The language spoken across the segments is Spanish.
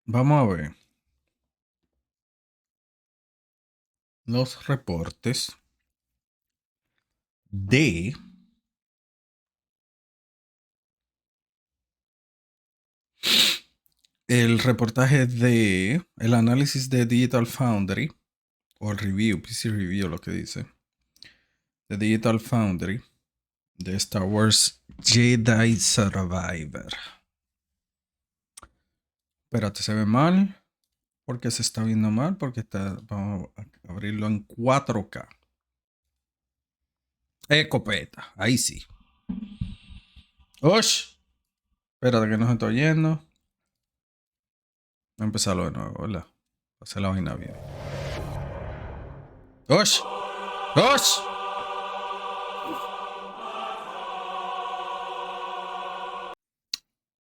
Vamos a ver los reportes de el reportaje de el análisis de Digital Foundry o el review, PC Review lo que dice, de Digital Foundry de Star Wars Jedi Survivor. Espérate, se ve mal. Porque se está viendo mal, porque está, vamos a abrirlo en 4K. Copeta, ahí sí. ¡Osh! Espérate que no se está oyendo. Voy a empezarlo de nuevo, ¿verdad? Hacer la vaina bien. ¡Osh! ¡Osh!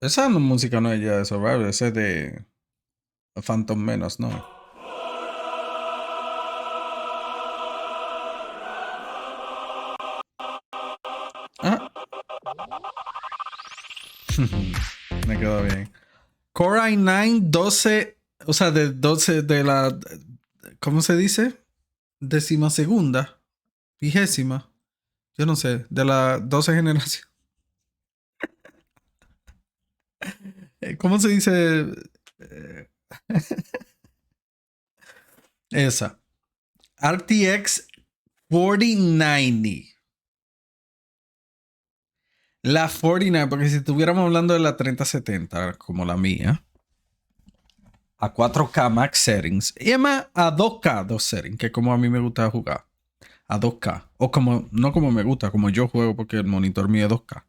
Esa música no es ya de Survivor, esa es de Phantom Menace, ¿no? Ah. Me quedó bien. Core i9 12, o sea, de 12 de la, ¿cómo se dice? 12ª, 20ª, yo no sé, de la 12 generación. ¿Cómo se dice? Eh, Esa. RTX 4090. La 49, porque si estuviéramos hablando de la 3070, como la mía, a 4K max settings, y además a 2K dos settings, que como a mí me gusta jugar, a 2K, o como, no como me gusta, como yo juego porque el monitor mío es 2K.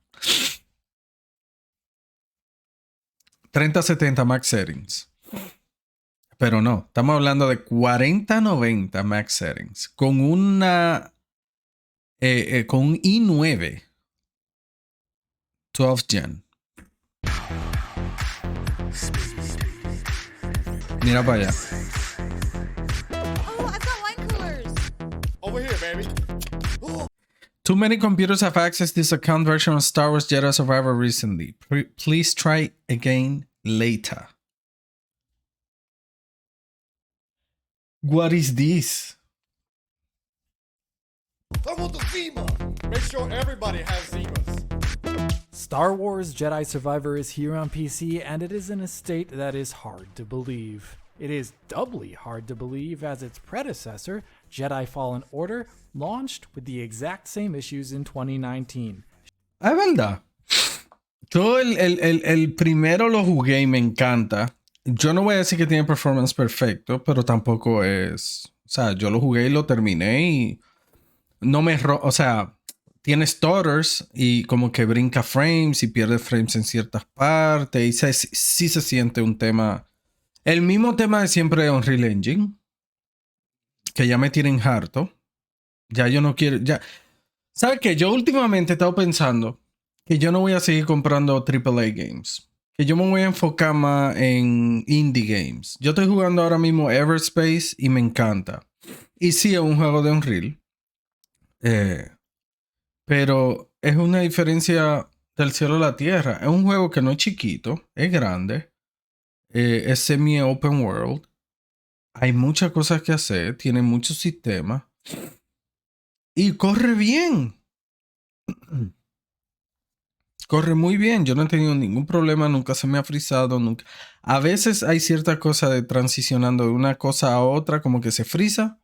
3070 max settings. Pero no, estamos hablando de 4090 max settings con una con un i9 12 gen. Mira para allá. Oh, I've got wine coolers. Over here, baby. Too many computers have accessed this account version of Star Wars Jedi Survivor recently. Please try again later. What is this? I want the Zima. Make sure everybody has Zimas. Star Wars Jedi Survivor is here on PC, and it is in a state that is hard to believe. It is doubly hard to believe as its predecessor, Jedi Fallen Order, launched with the exact same issues in 2019. Es verdad. Yo el primero lo jugué y me encanta. Yo no voy a decir que tiene performance perfecto, pero tampoco es... O sea, yo lo jugué y lo terminé y no me... O sea, tiene stutters y como que brinca frames y pierde frames en ciertas partes y sí se siente un tema... El mismo tema de siempre de Unreal Engine, que ya me tienen harto. Ya yo no quiero... Ya. ¿Sabes qué? Yo últimamente he estado pensando que yo no voy a seguir comprando AAA games. Que yo me voy a enfocar más en indie games. Yo estoy jugando ahora mismo Everspace y me encanta. Y sí, es un juego de Unreal. Pero es una diferencia del cielo a la tierra. Es un juego que no es chiquito, es grande. Es semi-open world. Hay muchas cosas que hacer. Tiene muchos sistemas. Y corre bien. Corre muy bien, yo no he tenido ningún problema, nunca se me ha frizado, nunca. A veces hay cierta cosa de transicionando de una cosa a otra, como que se friza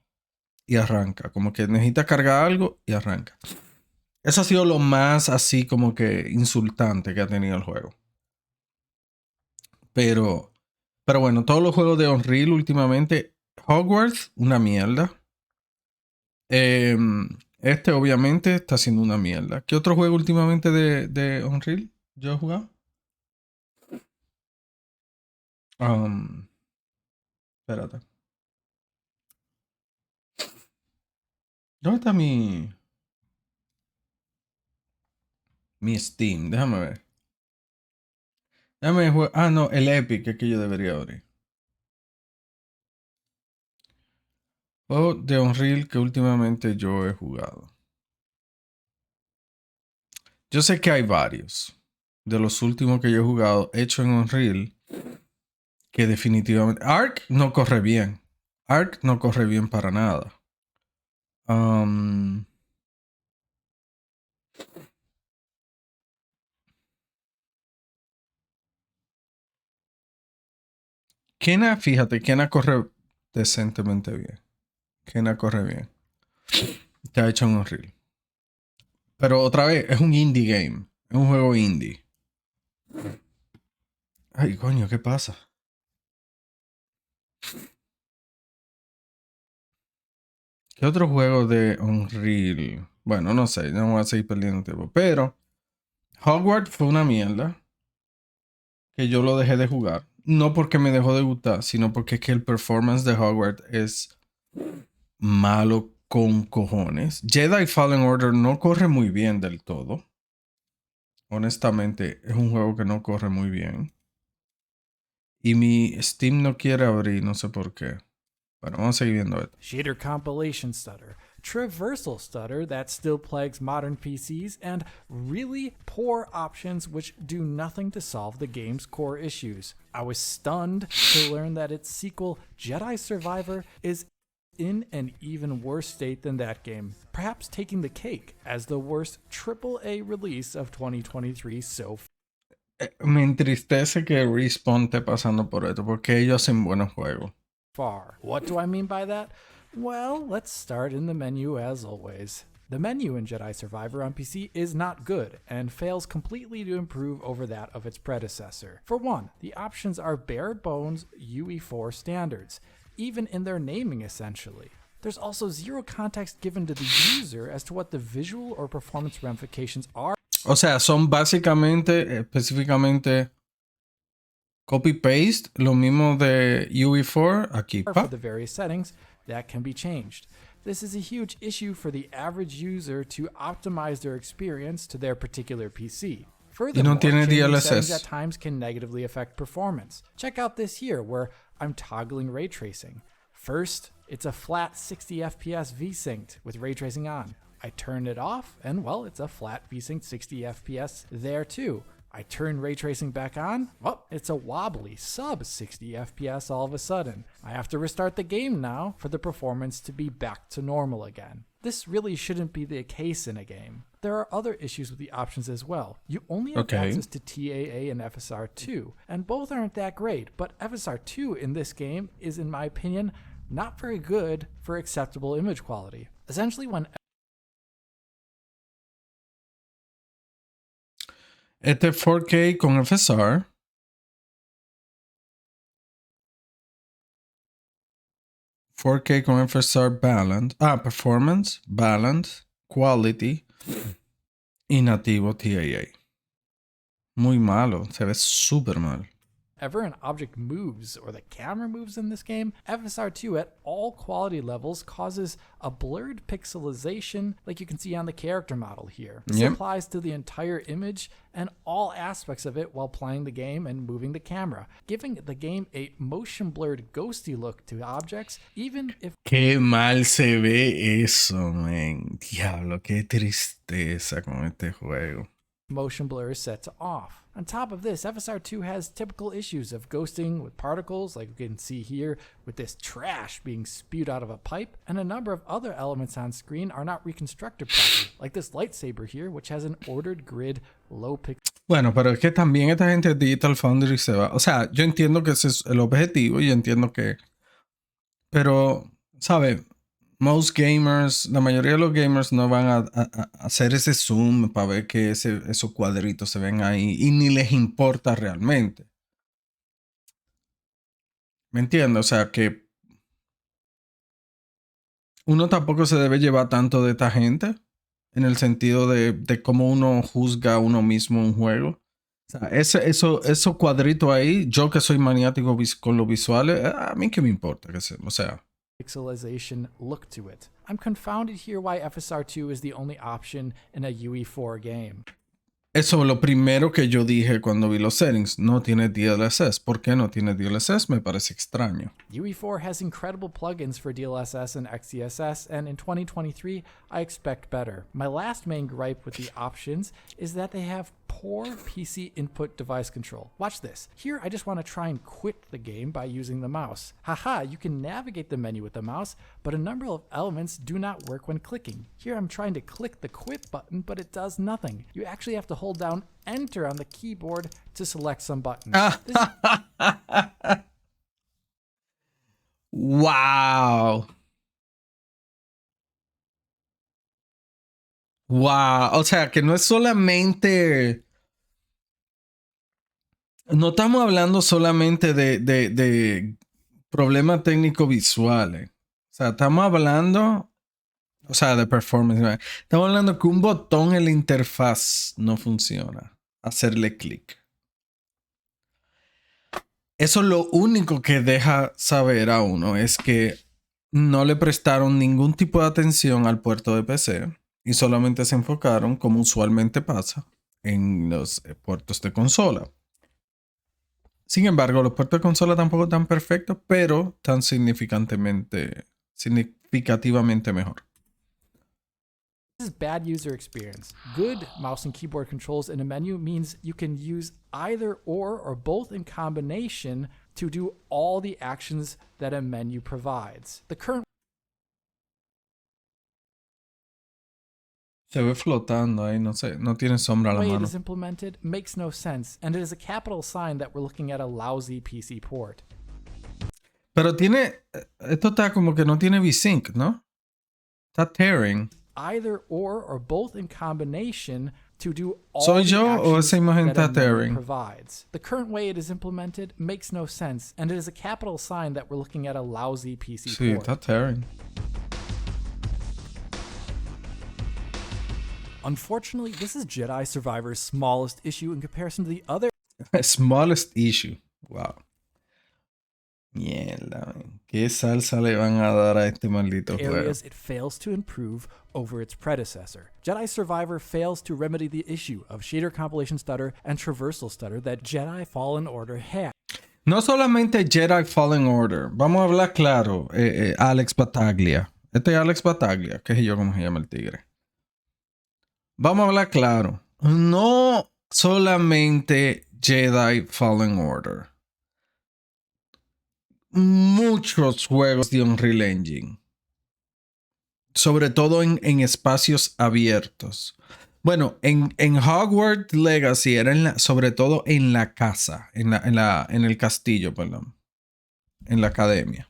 y arranca, como que necesita cargar algo y arranca. Eso ha sido lo más así como que insultante que ha tenido el juego. Pero bueno, todos los juegos de Unreal últimamente, Hogwarts, una mierda. Este obviamente está siendo una mierda. ¿Qué otro juego últimamente de Unreal yo he jugado? Espérate. ¿Dónde está mi Steam? Déjame ver. Déjame jugar. Ah, no, el Epic es que yo debería abrir. O de Unreal que últimamente yo he jugado. Yo sé que hay varios de los últimos que yo he jugado hecho en Unreal que definitivamente... Ark no corre bien. Ark no corre bien para nada. Kena, fíjate, Kena corre decentemente bien. Kena corre bien. Te ha hecho un horrible. Pero otra vez, es un indie game. Es un juego indie. Ay, coño, ¿qué pasa? ¿Qué otro juego de Unreal? Bueno, no sé, no voy a seguir perdiendo tiempo. Pero Hogwarts fue una mierda. Que yo lo dejé de jugar. No porque me dejó de gustar, sino porque es que el performance de Hogwarts es malo con cojones. Jedi Fallen Order no corre muy bien del todo. Honestamente, es un juego que no corre muy bien. Y mi Steam no quiere abrir, no sé por qué. Bueno, vamos a seguir viendo esto. Shader compilation stutter, traversal stutter that still plagues modern PCs, and really poor options which do nothing to solve the game's core issues. I was stunned to learn that its sequel, Jedi Survivor, is in an even worse state than that game, perhaps taking the cake as the worst AAA release of 2023 so far. Me entristece que Respawn esté pasando por esto, porque ellos hacen buenos juegos. What do I mean by that? Well, let's start in the menu as always. The menu in Jedi Survivor on PC is not good and fails completely to improve over that of its predecessor. For one, the options are bare bones UE4 standards, even in their naming essentially. There's also zero context given to the user as to what the visual or performance ramifications are. O sea, son básicamente, específicamente, copy-paste, lo mismo de UE4 aquí. For the various settings that can be changed. This is a huge issue for the average user to optimize their experience to their particular PC. Furthermore, changing settings at times can negatively affect performance. Check out this here where I'm toggling ray tracing. First, it's a flat 60 FPS V-synced with ray tracing on. I turn it off and well, it's a flat V-synced 60 FPS there too. I turn ray tracing back on, well, it's a wobbly sub 60 FPS all of a sudden. I have to restart the game now for the performance to be back to normal again. This really shouldn't be the case in a game. There are other issues with the options as well. You only have access to TAA and FSR2, and both aren't that great, but FSR2 in this game is, in my opinion, not very good for acceptable image quality. Essentially, when Este 4K con FSR. 4K con FSR balance. Performance, balance, quality y nativo TAA. Muy malo. Se ve súper mal. Ever an object moves or the camera moves in this game, FSR2 at all quality levels causes a blurred pixelization like you can see on the character model here. This applies to the entire image and all aspects of it while playing the game and moving the camera, giving the game a motion blurred ghosty look to objects, even if... Qué mal se ve eso, man. Diablo, qué tristeza con este juego. Motion blur is set to off. On top of this, FSR2 has typical issues of ghosting with particles, like you can see here with this trash being spewed out of a pipe, and a number of other elements on screen are not reconstructed properly, like this lightsaber here, which has an ordered grid low pixel. Bueno, pero es que también esta gente de Digital Foundry se va. O sea, yo entiendo que ese es el objetivo y entiendo que. Pero, ¿sabes? Most gamers, la mayoría de los gamers no van a hacer ese zoom para ver que esos cuadritos se ven ahí y ni les importa realmente. ¿Me entiendes? O sea que uno tampoco se debe llevar tanto de esta gente en el sentido de cómo uno juzga a uno mismo un juego. O sea, esos cuadritos ahí, yo que soy maniático con los visuales, a mí que me importa, o sea. Pixelization look to it. I'm confounded here why FSR2 is the only option in a UE4 game. Eso es lo primero que yo dije cuando vi los settings. No tiene DLSS. ¿Por qué no tiene DLSS? Me parece extraño. UE4 has incredible plugins for DLSS and XeSS, and in 2023, I expect better. My last main gripe with the options is that they have poor PC input device control. Watch this. Here, I just want to try and quit the game by using the mouse. Haha, you can navigate the menu with the mouse, but a number of elements do not work when clicking. Here, I'm trying to click the quit button, but it does nothing. You actually have to hold down Enter on the keyboard to select some buttons. Wow. Wow. O sea, que no es solamente. No estamos hablando solamente de problemas técnicos visuales. O sea, estamos hablando. O sea, de performance. Estamos hablando que un botón en la interfaz no funciona. Hacerle clic. Eso es lo único que deja saber a uno. Es que no le prestaron ningún tipo de atención al puerto de PC. Y solamente se enfocaron, como usualmente pasa, en los puertos de consola. Sin embargo, los puertos de consola tampoco están perfectos, pero están significativamente mejor. This is bad user experience. Good mouse and keyboard controls in a menu means you can use either or both in combination to do all the actions that a menu provides. The current Se ve flotando ahí, no sé, no tiene sombra a la way it mano. is implemented makes no sense, and it is a capital sign that we're looking at a lousy PC port. Pero tiene, esto está como que no tiene VSync, ¿no? Está tearing. Either or both in combination to do all ¿Soy the yo o actions esa imagen that a está menu tearing? provides. The current way it is implemented makes no sense, and it is a capital sign that we're looking at a lousy PC Sí, port. está tearing. Unfortunately, this is Jedi Survivor's smallest issue in comparison to the other Smallest issue. Wow. Mierda, man. ¿Qué salsa le van a dar a este maldito juego? areas it fails to improve over its predecessor. Jedi Survivor fails to remedy the issue of shader compilation stutter and traversal stutter that Jedi Fallen Order had. No solamente Jedi Fallen Order. Vamos a hablar claro. Alex Bataglia. Este es Alex Bataglia. ¿Qué sé yo cómo se llama el tigre? Vamos a hablar claro. No solamente Jedi Fallen Order. Muchos juegos de Unreal Engine. Sobre todo en espacios abiertos. Bueno, en Hogwarts Legacy era sobre todo en la casa. En el castillo, perdón. En la academia.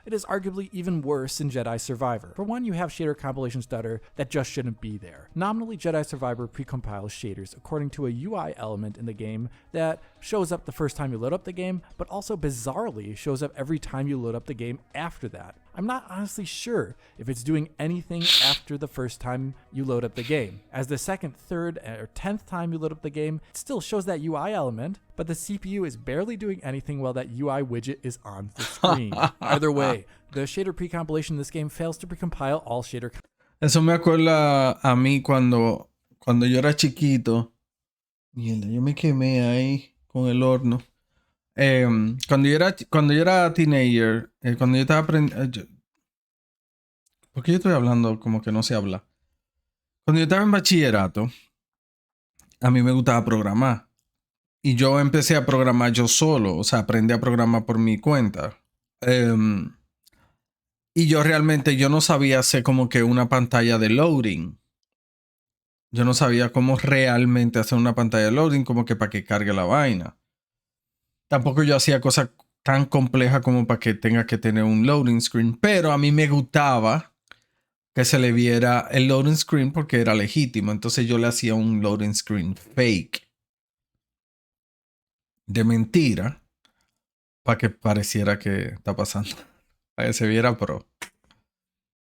It is arguably even worse in Jedi Survivor. For one, you have shader compilation stutter that just shouldn't be there. Nominally, Jedi Survivor precompiles shaders according to a UI element in the game that shows up the first time you load up the game, but also bizarrely shows up every time you load up the game after that. I'm not honestly sure if it's doing anything after the first time you load up the game. As the second, third, or 10th time you load up the game, it still shows that UI element, but the CPU is barely doing anything while that UI widget is on the screen. Either way, the shader precompilation in this game fails to precompile all shader. Eso me acuerda a mí cuando yo era chiquito. Mierda, yo me quemé ahí con el horno. Cuando yo era teenager, cuando yo estaba aprendiendo. ¿Por qué yo estoy hablando como que no se habla? Cuando yo estaba en bachillerato, a mí me gustaba programar. Y yo empecé a programar yo solo. O sea, aprendí a programar por mi cuenta. Y yo no sabía hacer como que una pantalla de loading. Yo no sabía cómo realmente hacer una pantalla de loading, como que para que cargue la vaina. Tampoco yo hacía cosas tan complejas como para que tenga que tener un loading screen. Pero a mí me gustaba que se le viera el loading screen porque era legítimo. Entonces yo le hacía un loading screen fake. De mentira. Para que pareciera que está pasando. Para que se viera pro.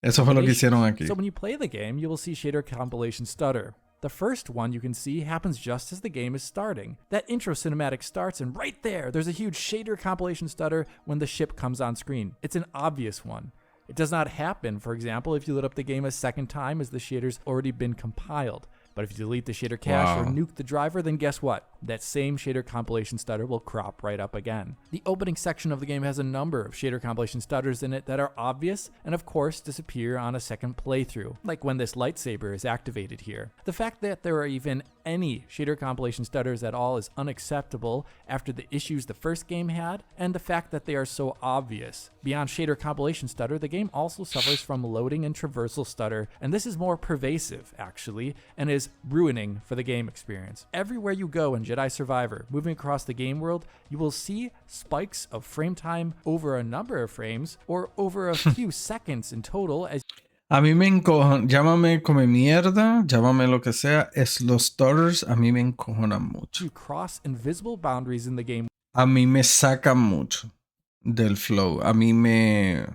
Eso fue lo que hicieron aquí. So when you play the game, you will see shader compilation stutter. The first one you can see happens just as the game is starting. That intro cinematic starts, and right there's a huge shader compilation stutter when the ship comes on screen. It's an obvious one. It does not happen, for example, if you load up the game a second time as the shader's already been compiled. But if you delete the shader cache or nuke the driver, then guess what? that same shader compilation stutter will crop right up again. The opening section of the game has a number of shader compilation stutters in it that are obvious and of course disappear on a second playthrough, like when this lightsaber is activated here. The fact that there are even any shader compilation stutters at all is unacceptable after the issues the first game had, and the fact that they are so obvious. Beyond shader compilation stutter, the game also suffers from loading and traversal stutter, and this is more pervasive actually, and is ruining for the game experience. Everywhere you go in Jedi Survivor, moving across the game world, you will see spikes of frame time over a number of frames, or over a few seconds in total as A mí me encojan, llámame come mierda, llámame lo que sea, es los stutters a mí me encojonan mucho. you cross invisible boundaries in the game. A mí me sacan mucho del flow. A mí me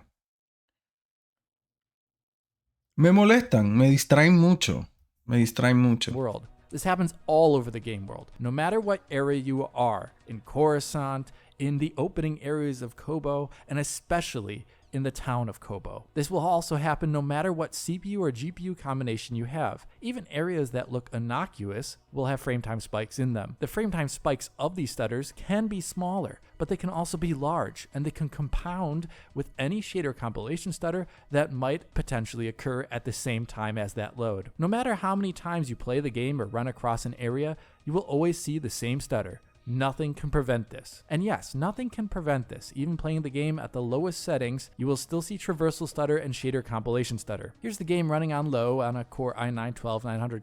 molestan, me distraen mucho. Me distraen mucho. World. This happens all over the game world. No matter what area you are, in Coruscant, in the opening areas of Kobo, and especially in the town of Kobo. This will also happen no matter what CPU or GPU combination you have. Even areas that look innocuous will have frame time spikes in them. The frame time spikes of these stutters can be smaller, but they can also be large, and they can compound with any shader compilation stutter that might potentially occur at the same time as that load. No matter how many times you play the game or run across an area, you will always see the same stutter. Nothing can prevent this. And yes, nothing can prevent this. Even playing the game at the lowest settings, you will still see traversal stutter and shader compilation stutter. Here's the game running on low on a Core i9-12900.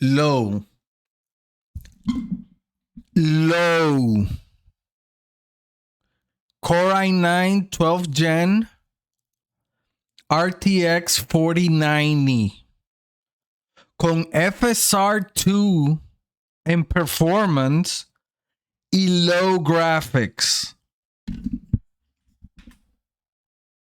Low. Core i9 12th Gen RTX 4090 con FSR2 en performance y low graphics.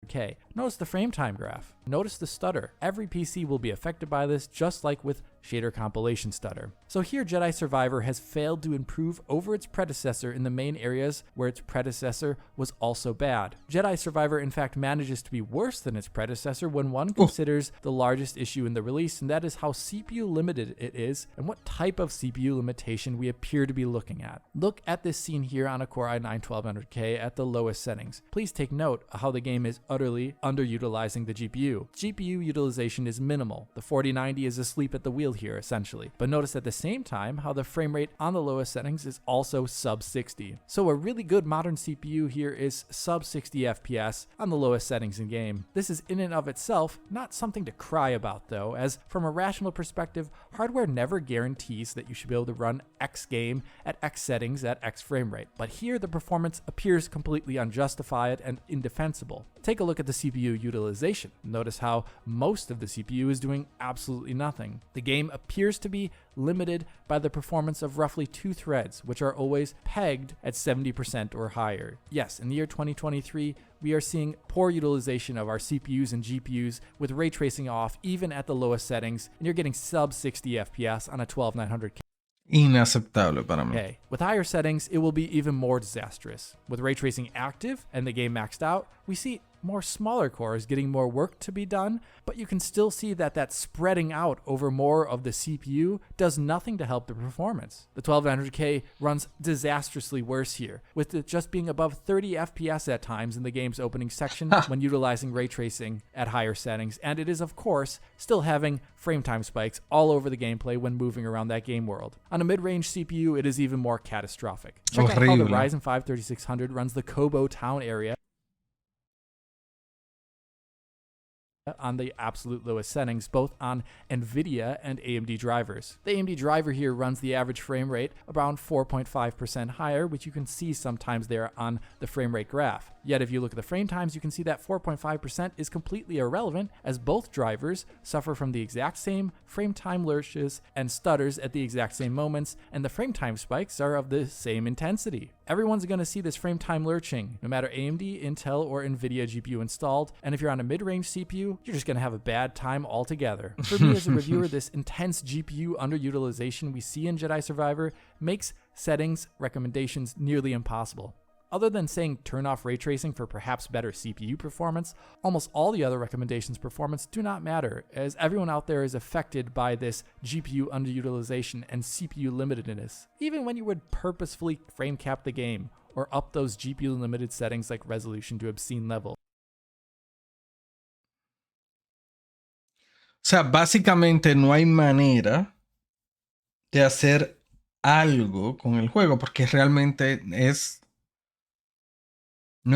Okay, notice the frame time graph. Notice the stutter. Every PC will be affected by this, just like with shader compilation stutter. So here Jedi Survivor has failed to improve over its predecessor in the main areas where its predecessor was also bad. Jedi Survivor in fact manages to be worse than its predecessor when one considers the largest issue in the release, and that is how CPU limited it is and what type of CPU limitation we appear to be looking at. Look at this scene here on a Core i9-1200K at the lowest settings. Please take note of how the game is utterly underutilizing the GPU. GPU utilization is minimal. The 4090 is asleep at the wheel here essentially, but notice at the same time how the frame rate on the lowest settings is also sub 60. So a really good modern CPU here is sub 60 FPS on the lowest settings in game. This is in and of itself not something to cry about though, as from a rational perspective, hardware never guarantees that you should be able to run X game at X settings at X frame rate. But here the performance appears completely unjustified and indefensible. Take a look at the CPU utilization. Notice how most of the CPU is doing absolutely nothing. The game appears to be limited by the performance of roughly 2 threads, which are always pegged at 70% or higher. Yes, in the year 2023, we are seeing poor utilization of our CPUs and GPUs with ray tracing off even at the lowest settings, and you're getting sub 60 FPS on a 12900K. Inaceptable para mí. Okay. With higher settings, it will be even more disastrous. With ray tracing active and the game maxed out, we see more smaller cores getting more work to be done, but you can still see that spreading out over more of the CPU does nothing to help the performance. The 12900K runs disastrously worse here, with it just being above 30 FPS at times in the game's opening section when utilizing ray tracing at higher settings, and it is of course still having frame time spikes all over the gameplay when moving around that game world. On a mid-range CPU, it is even more catastrophic. Check out how the Ryzen 5 3600 runs the Kobo town area on the absolute lowest settings, both on NVIDIA and AMD drivers. The AMD driver here runs the average frame rate around 4.5% higher, which you can see sometimes there on the frame rate graph. Yet if you look at the frame times, you can see that 4.5% is completely irrelevant, as both drivers suffer from the exact same frame time lurches and stutters at the exact same moments, and the frame time spikes are of the same intensity. Everyone's going to see this frame time lurching, no matter AMD, Intel, or NVIDIA GPU installed, and if you're on a mid-range CPU, you're just going to have a bad time altogether. For me as a reviewer, this intense GPU underutilization we see in Jedi Survivor makes settings recommendations nearly impossible. Other than saying turn off ray tracing for perhaps better CPU performance, almost all the other recommendations performance do not matter, as everyone out there is affected by this GPU underutilization and CPU limitedness, even when you would purposefully frame cap the game or up those GPU limited settings like resolution to obscene levels. O sea, básicamente no hay manera de hacer algo con el juego porque realmente no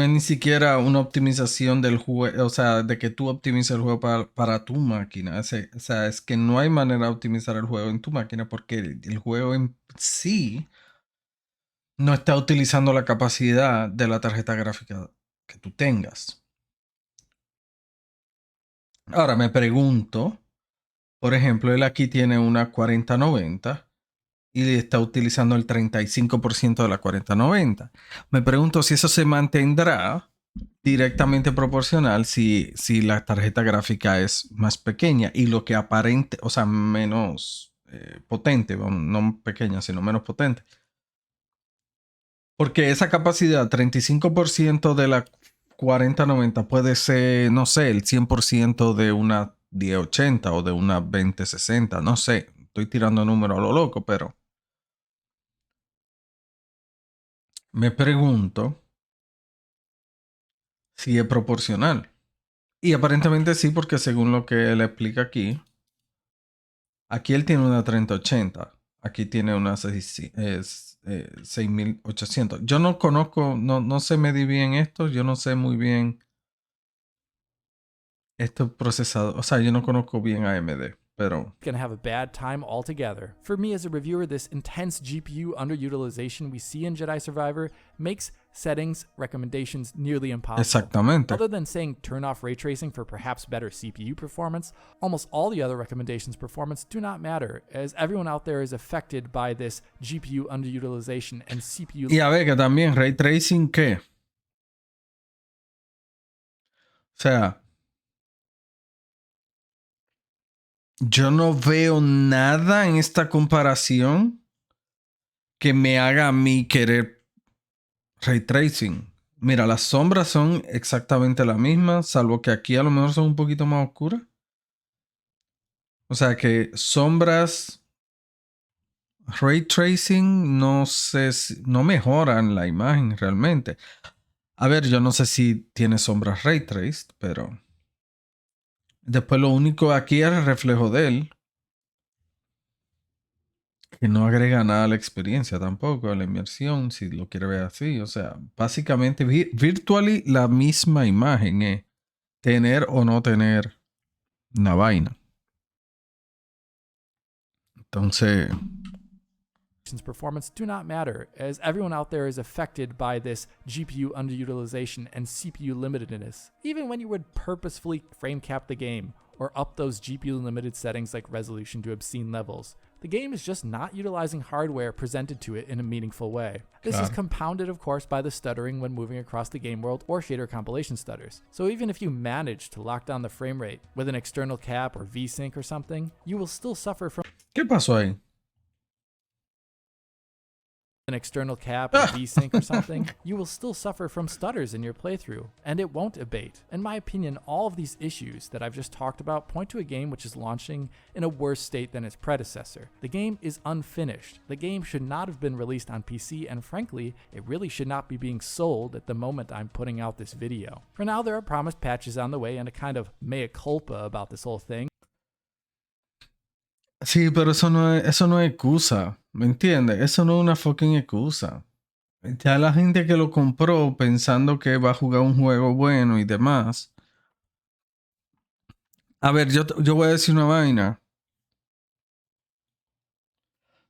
es ni siquiera una optimización del juego, o sea, de que tú optimices el juego para tu máquina. O sea, es que no hay manera de optimizar el juego en tu máquina porque el juego en sí no está utilizando la capacidad de la tarjeta gráfica que tú tengas. Ahora me pregunto, por ejemplo, él aquí tiene una 4090 y está utilizando el 35% de la 4090. Me pregunto si eso se mantendrá directamente proporcional si la tarjeta gráfica es más pequeña y lo que aparente, o sea, menos potente, no pequeña, sino menos potente. Porque esa capacidad, 35% de la 4090 puede ser, no sé, el 100% de una 1080 o de una 2060, no sé. Estoy tirando números a lo loco, pero me pregunto si es proporcional. Y aparentemente sí, porque según lo que él explica aquí, aquí él tiene una 3080, aquí tiene una 6800. Yo no conozco, no sé medir bien esto, yo no sé muy bien este procesador, o sea, yo no conozco bien AMD, pero Gonna have a bad time altogether. For me as a reviewer, this intense GPU underutilization we see in Jedi Survivor makes settings recommendations nearly impossible. exactamente. Other than saying turn off ray tracing for perhaps better CPU performance, almost all the other recommendations performance do not matter, as everyone out there is affected by this GPU underutilization and CPU. Y a ver que también ray tracing, ¿qué? O sea, yo no veo nada en esta comparación que me haga a mí querer ray tracing. Mira, las sombras son exactamente las mismas, salvo que aquí a lo mejor son un poquito más oscuras. O sea que sombras, ray tracing, no sé, no mejoran la imagen realmente. A ver, yo no sé si tiene sombras ray traced, pero después lo único aquí es el reflejo de él, que no agrega nada a la experiencia tampoco, a la inmersión, si lo quiere ver así. O sea, básicamente virtually la misma imagen es tener o no tener una vaina. Entonces, Performance do not matter, as everyone out there is affected by this GPU underutilization and CPU limitedness, even when you would purposefully frame cap the game or up those GPU limited settings like resolution to obscene levels. The game is just not utilizing hardware presented to it in a meaningful way. This is compounded, of course, by the stuttering when moving across the game world or shader compilation stutters. So even if you manage to lock down the frame rate with an external cap or VSync or something, you will still suffer from ¿qué pasó ahí? an external cap or VSync or something, you will still suffer from stutters in your playthrough, and it won't abate. In my opinion, all of these issues that I've just talked about point to a game which is launching in a worse state than its predecessor. The game is unfinished. The game should not have been released on PC, and frankly, it really should not be being sold at the moment I'm putting out this video. For now, there are promised patches on the way and a kind of mea culpa about this whole thing. Sí, pero eso no es excusa, ¿me entiendes? Eso no es una fucking excusa. Ya la gente que lo compró pensando que va a jugar un juego bueno y demás. A ver, yo voy a decir una vaina.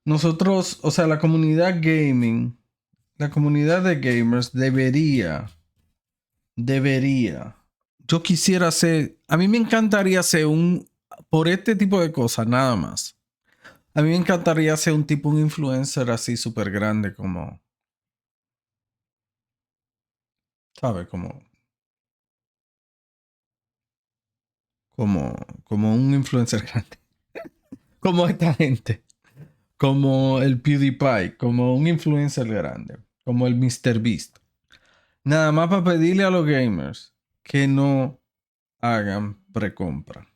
Nosotros, o sea, la comunidad gaming, la comunidad de gamers debería. Yo quisiera hacer, a mí me encantaría hacer por este tipo de cosas, nada más. A mí me encantaría ser un influencer así súper grande como, ¿sabes? Como un influencer grande. Como esta gente. Como el PewDiePie. Como un influencer grande. Como el MrBeast. Nada más para pedirle a los gamers que no hagan precompra.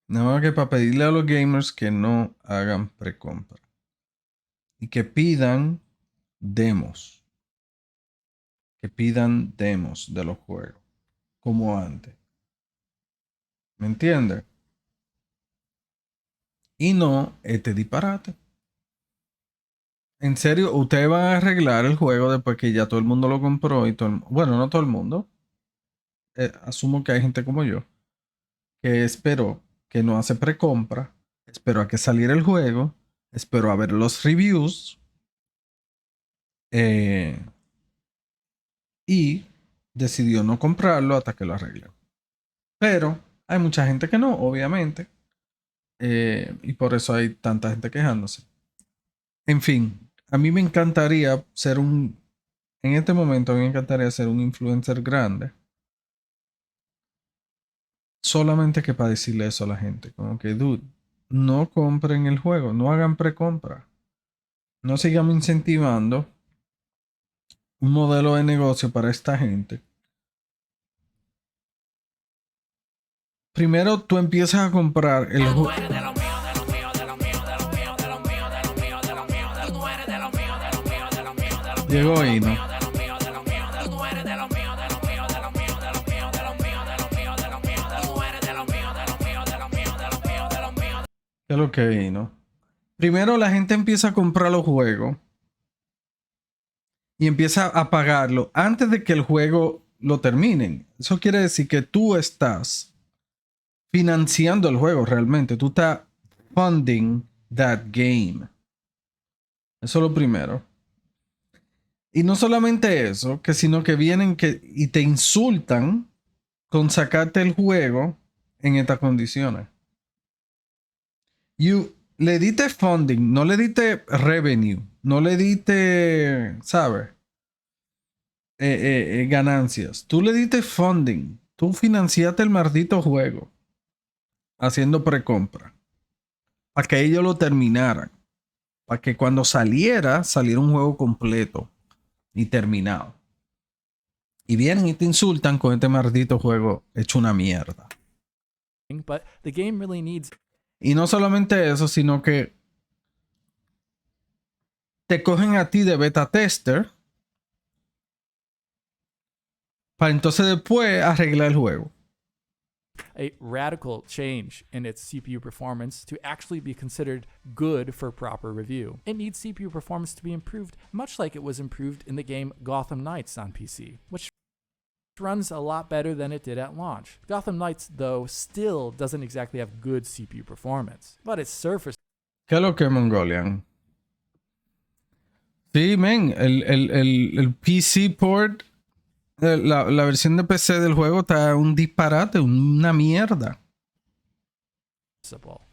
Nada más que para pedirle a los gamers que no hagan precompra. Y que pidan demos. Que pidan demos de los juegos. Como antes. ¿Me entiendes? Y no este disparate. En serio, ustedes van a arreglar el juego después que ya todo el mundo lo compró y bueno, no todo el mundo. Asumo que hay gente como yo que esperó, que no hace precompra, esperó a que saliera el juego, esperó a ver los reviews y decidió no comprarlo hasta que lo arreglen. Pero hay mucha gente que no, obviamente, y por eso hay tanta gente quejándose. En fin, a mí me encantaría ser en este momento me encantaría ser un influencer grande. Solamente que para decirle eso a la gente, como que, dude, no compren el juego, no hagan precompra. No sigamos incentivando un modelo de negocio para esta gente. Primero tú empiezas a comprar el juego. Llegó Hino. ¿Qué es lo que Hino? Primero la gente empieza a comprar los juegos y empieza a pagarlo antes de que el juego lo terminen. Eso quiere decir que tú estás financiando el juego realmente. Tú estás funding that game. Eso es lo primero. Y no solamente eso, sino que vienen y te insultan con sacarte el juego en estas condiciones. Le diste funding, no le diste revenue, no le diste, ¿sabes? Ganancias. Tú le diste funding. Tú financiaste el maldito juego haciendo precompra para que ellos lo terminaran. Para que cuando saliera un juego completo y terminado. Y vienen y te insultan con este maldito juego hecho una mierda. But the game really needs. Y no solamente eso, sino que te cogen a ti de beta tester para entonces después arreglar el juego. A radical change in its CPU performance to actually be considered good for proper review. It needs CPU performance to be improved, much like it was improved in the game Gotham Knights on PC, which runs a lot better than it did at launch. Gotham Knights, though, still doesn't exactly have good CPU performance, but its surface. ¿Qué es lo que es Mongolian? Sí, men, el PC port, la versión de PC del juego está un disparate, una mierda.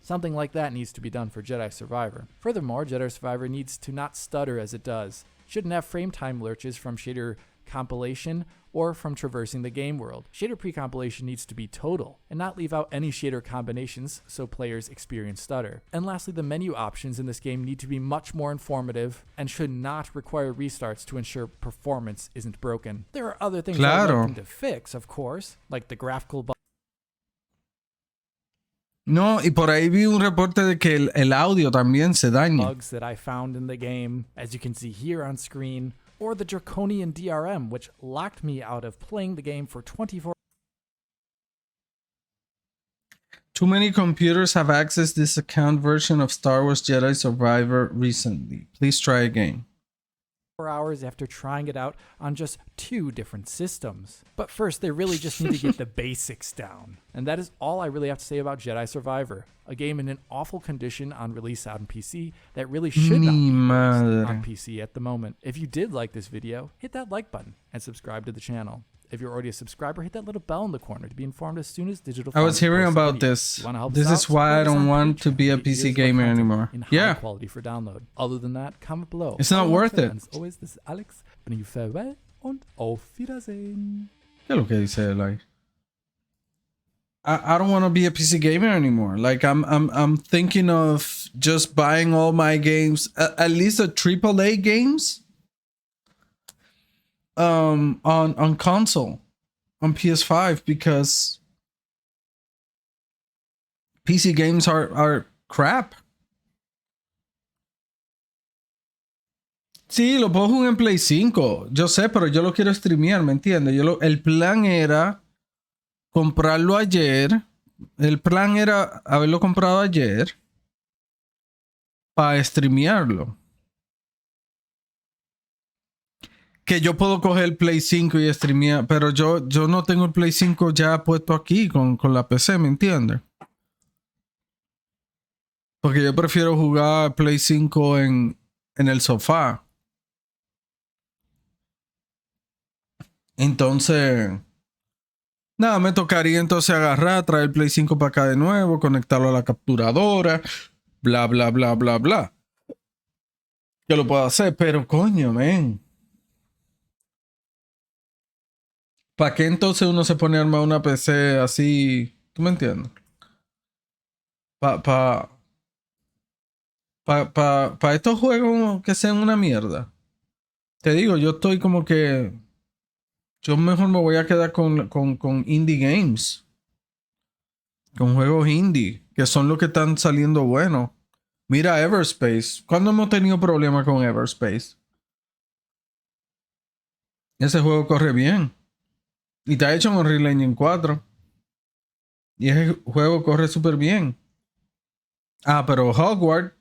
Something like that needs to be done for Jedi Survivor. Furthermore, Jedi Survivor needs to not stutter as it does. Shouldn't have frame time lurches from shader compilation or from traversing the game world. Shader pre-compilation needs to be total and not leave out any shader combinations so players experience stutter. And lastly, the menu options in this game need to be much more informative and should not require restarts to ensure performance isn't broken. There are other things I'm looking to fix, of course, like the graphical No, y por ahí vi un reporte de que el audio también se daña. bugs that I found in the game, as you can see here on screen, or the draconian DRM, which locked me out of playing the game for 24 Too many computers have accessed this account version of Star Wars Jedi Survivor recently. Please try again. hours after trying it out on just 2 different systems. But first, they really just need to get the basics down. And that is all I really have to say about Jedi Survivor, a game in an awful condition on release on PC that really should not be released on PC at the moment. If you did like this video, hit that like button and subscribe to the channel. If you're already a subscriber, hit that little bell in the corner to be informed as soon as digital. I was hearing about this. This is why I don't want to be a PC gamer anymore. Yeah. Quality for download. Other than that, comment below. It's not worth it. As always, this is Alex. Bidding you farewell und auf Wiedersehen. ¿Qué es lo que dice? Like, I don't want to be a PC gamer anymore. Like, I'm thinking of just buying all my games, at least the AAA games. on console, on PS5, because PC games are crap. Sí, lo puedo jugar en Play 5. Yo sé, pero yo lo quiero streamear, ¿me entiendes? El plan era comprarlo ayer. El plan era haberlo comprado ayer para streamearlo. Que yo puedo coger el Play 5 y streamear, pero yo no tengo el Play 5 ya puesto aquí con la PC, ¿me entiendes? Porque yo prefiero jugar Play 5 en el sofá. Entonces, nada, me tocaría entonces agarrar, traer el Play 5 para acá de nuevo, conectarlo a la capturadora, bla, bla, bla, bla, bla. Yo lo puedo hacer, pero coño, men. ¿Para qué entonces uno se pone a armar una PC así? ¿Tú me entiendes? Pa estos juegos que sean una mierda. Te digo, yo estoy como que... Yo mejor me voy a quedar con indie games. Con juegos indie, que son los que están saliendo buenos. Mira Everspace. ¿Cuándo hemos tenido problemas con Everspace? Ese juego corre bien. Y está hecho en Unreal Engine 4. Y ese juego corre súper bien. Ah, pero Hogwarts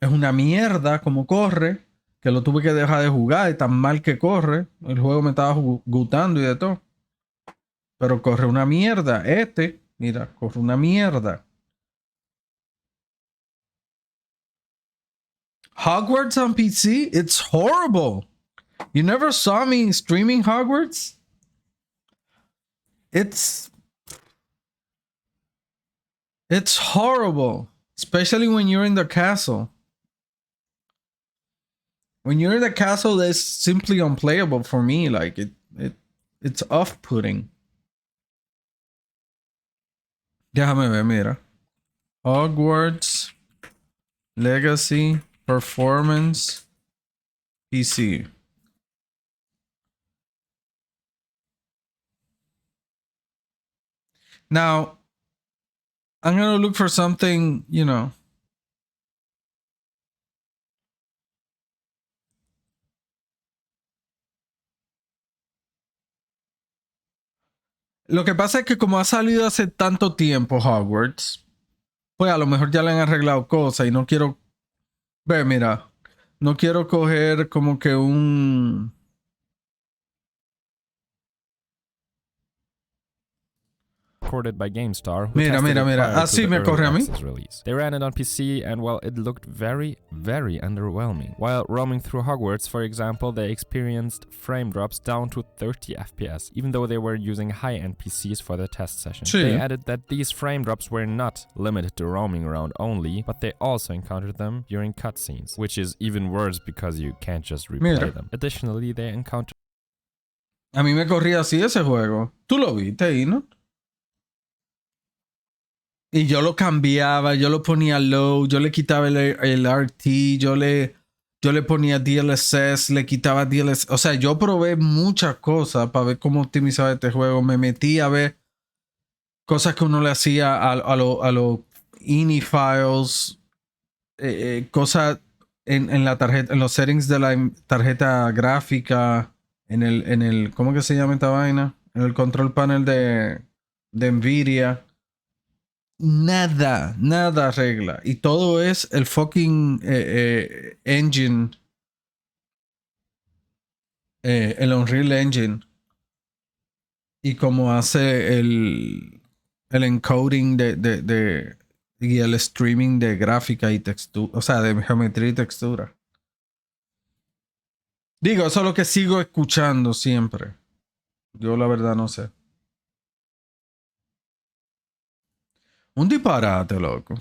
es una mierda como corre. Que lo tuve que dejar de jugar. Y tan mal que corre. El juego me estaba gustando y de todo. Pero corre una mierda. Mira, corre una mierda. Hogwarts on PC? It's horrible. You never saw me streaming Hogwarts? It's horrible. Especially when you're in the castle. When you're in the castle, it's simply unplayable for me. Like it's off-putting. Déjame ver, mira. Hogwarts Legacy Performance PC. Now, I'm gonna look for something, you know. Lo que pasa es que como ha salido hace tanto tiempo Hogwarts, pues a lo mejor ya le han arreglado cosas y no quiero... Ve, mira, no quiero coger como que un... Recorded by GameStar, who Mira, tested mira, it mira. prior to Así the me early corre a mí. access release. They ran it on PC, and well, it looked very, very underwhelming. While roaming through Hogwarts, for example, they experienced frame drops down to 30 FPS, even though they were using high-end PCs for the test session. Sí. They added that these frame drops were not limited to roaming around only, but they also encountered them during cutscenes, which is even worse because you can't just replay Mira. them. Additionally, they encountered A mí me corría así ese juego. ¿Tú lo viste ahí, no? Y yo lo cambiaba, yo lo ponía low, yo le quitaba el RT, yo le ponía DLSS, le quitaba DLSS. O sea, yo probé muchas cosas para ver cómo optimizaba este juego. Me metí a ver cosas que uno le hacía a los ini files, cosas en la tarjeta, en los settings de la tarjeta gráfica, en el ¿cómo que se llama esta vaina? En el control panel de Nvidia. Nada arregla. Y todo es el fucking engine. El Unreal Engine. Y como hace el encoding y el streaming de gráfica y textura. O sea, de geometría y textura. Digo, eso es lo que sigo escuchando siempre. Yo la verdad no sé. Un disparate, loco.